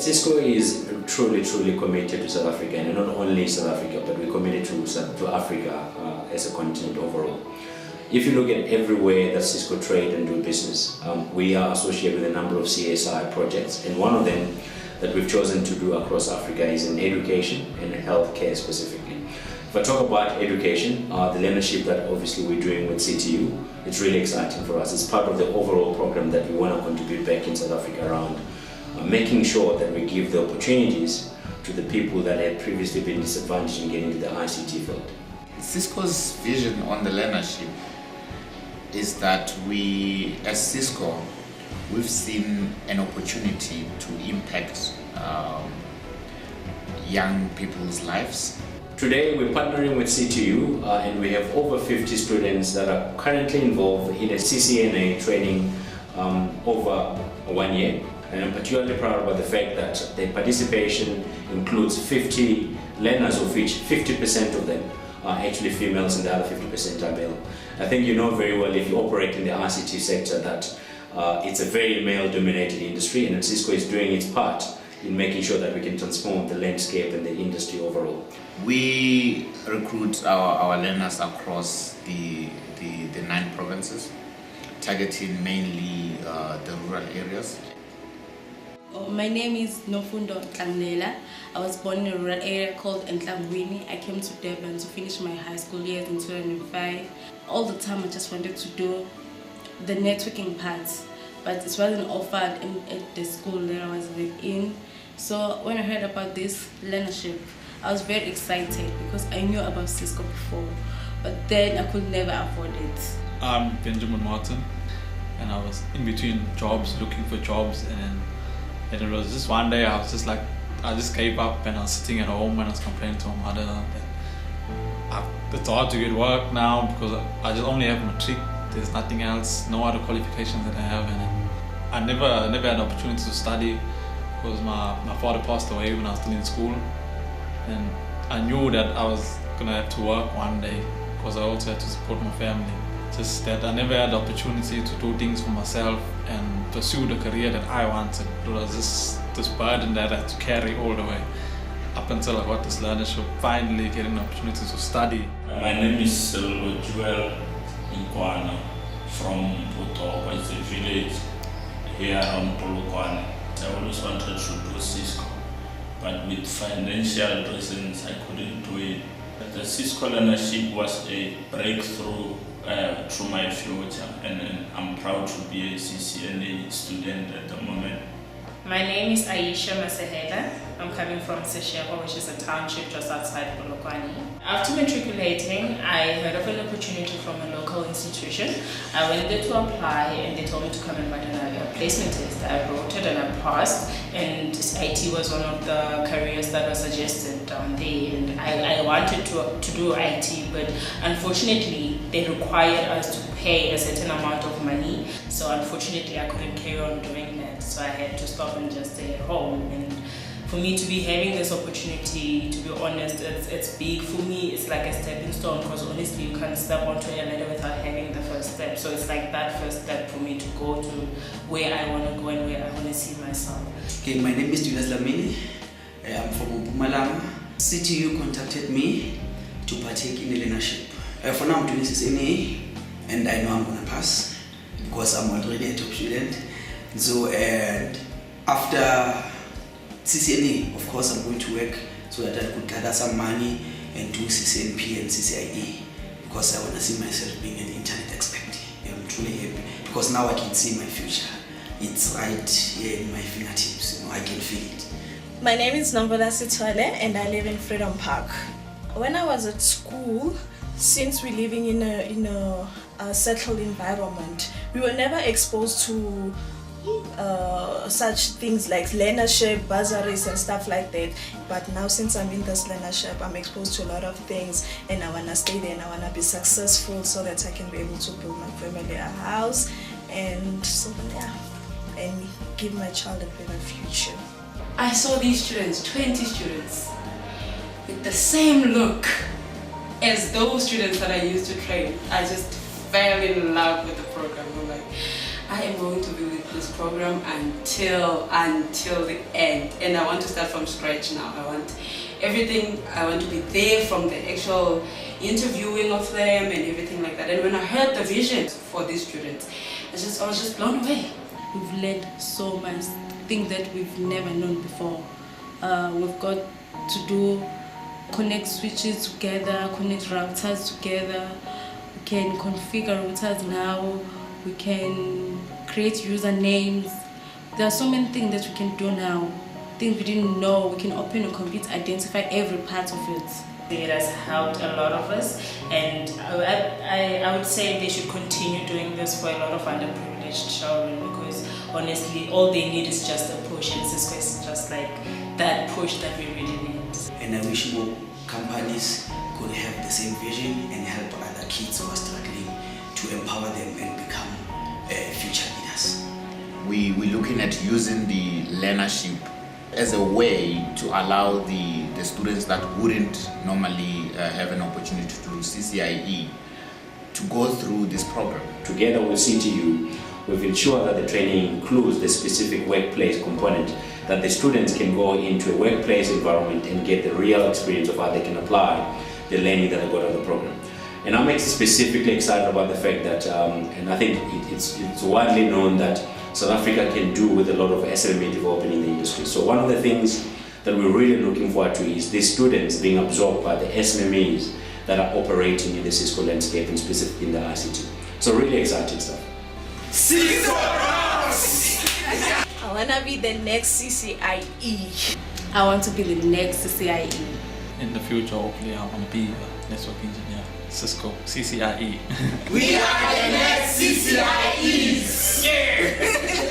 Cisco is truly committed to South Africa, and not only South Africa, but we're committed to Africa as a continent overall. If you look at everywhere that Cisco trade and do business, we are associated with a number of CSI projects, and one of them that we've chosen to do across Africa is in education and healthcare specifically. If I talk about education, the learnership that obviously we're doing with CTU, it's really exciting for us. It's part of the overall program that we want to contribute back in South Africa around making sure that we give the opportunities to the people that had previously been disadvantaged in getting into the ICT field. Cisco's vision on the learnership is that we, as Cisco, we've seen an opportunity to impact young people's lives. Today we're partnering with CTU and we have over 50 students that are currently involved in a CCNA training over 1 year. And I'm particularly proud about the fact that the participation includes 50 learners, of which 50% of them are actually females and the other 50% are male. I think you know very well, if you operate in the ICT sector, that it's a very male-dominated industry, and Cisco is doing its part in making sure that we can transform the landscape and the industry overall. We recruit our learners across the 9 provinces, targeting mainly the rural areas. My name is Ntombi. I was born in a rural area called Ntombi. I came to Durban to finish my high school years in 2005. All the time I just wanted to do the networking part, but it wasn't offered at the school that I was in. So when I heard about this learnership, I was very excited because I knew about Cisco before, but then I could never afford it. I'm Benjamin Martin, and I was in between jobs, looking for jobs, and it was just one day I just gave up, and I was sitting at home and I was complaining to my mother that it's hard to get work now because I just only have matric. There's nothing else, no other qualifications that I have, and I never had the opportunity to study because my father passed away when I was still in school, and I knew that I was gonna have to work one day because I also had to support my family. Just that I never had the opportunity to do things for myself and pursue the career that I wanted. It was this burden that I had to carry all the way up until I got this learnership, finally getting the opportunity to study. My name is Silvo Joel Nkwana from Puto. It's a village here on Polokwane. I always wanted to do Cisco, but with financial reasons I couldn't do it. The Cisco learnership was a breakthrough through my future, and I'm proud to be a CCNA student at the moment. My name is Aisha Masehela. I'm coming from Seshego, which is a township just outside Polokwane. After matriculating, I heard of an opportunity from a local institution. I went there to apply and they told me to come and write a placement test. I wrote it and I passed, and IT was one of the careers that was suggested down there, and I wanted to do IT, but unfortunately they required us to pay a certain amount of money, so unfortunately I couldn't carry on doing that, so I had to stop and just stay at home. And for me to be having this opportunity, to be honest, it's big. For me, it's like a stepping stone, because honestly you can't step onto a ladder without having the first step. So it's like that first step for me to go to where I want to go and where I want to see myself. Okay, my name is Lesley. I'm from Mamaila. CTU contacted me to partake in the learnership. For now I'm doing CCNA and I know I'm going to pass because I'm already a top student. So and after CCNA, of course, I'm going to work so that I could gather some money and do CCNP and CCIE, because I want to see myself being an internet expert. I'm truly happy because now I can see my future. It's right here in my fingertips. I can feel it. My name is Ntombi and I live in Freedom Park. When I was at school, since we're living in a settled environment, we were never exposed to such things like learnership, bursaries and stuff like that. But now since I'm in this learnership, I'm exposed to a lot of things, and I want to stay there and I want to be successful so that I can be able to build my family a house, and so yeah, and give my child a better future. I saw these students, 20 students, with the same look as those students that I used to train. I just fell in love with the program. I'm like, I am going to be with this program until the end, and I want to start from scratch now. I want to be there from the actual interviewing of them and everything like that. And when I heard the vision for these students, I was just blown away. We've learned so much, things that we've never known before. We've got to connect switches together, connect routers together. We can configure routers now. We can create usernames. There are so many things that we can do now. Things we didn't know. We can open a computer, identify every part of it. It has helped a lot of us, and I would say they should continue doing this for a lot of underprivileged children, because honestly all they need is just a push, and Cisco is just like that push that we really need. And I wish more companies could have the same vision and help other kids who are struggling to empower them and become future leaders. We're looking at using the learnership as a way to allow the students that wouldn't normally have an opportunity to do CCIE to go through this program. Together with CTU, we've ensured that the training includes the specific workplace component, that the students can go into a workplace environment and get the real experience of how they can apply the learning that they got out of the program. And I'm specifically excited about the fact that, and I think it's widely known that South Africa can do with a lot of SME development in the industry. So one of the things that we're really looking forward to is these students being absorbed by the SMEs that are operating in the Cisco landscape, and specifically in the ICT. So really exciting stuff. Cisco! I want to be the next CCIE. I want to be the next CCIE. In the future, hopefully, I want to be a network engineer. Cisco, CCIE. We are the next CCIEs! Yeah!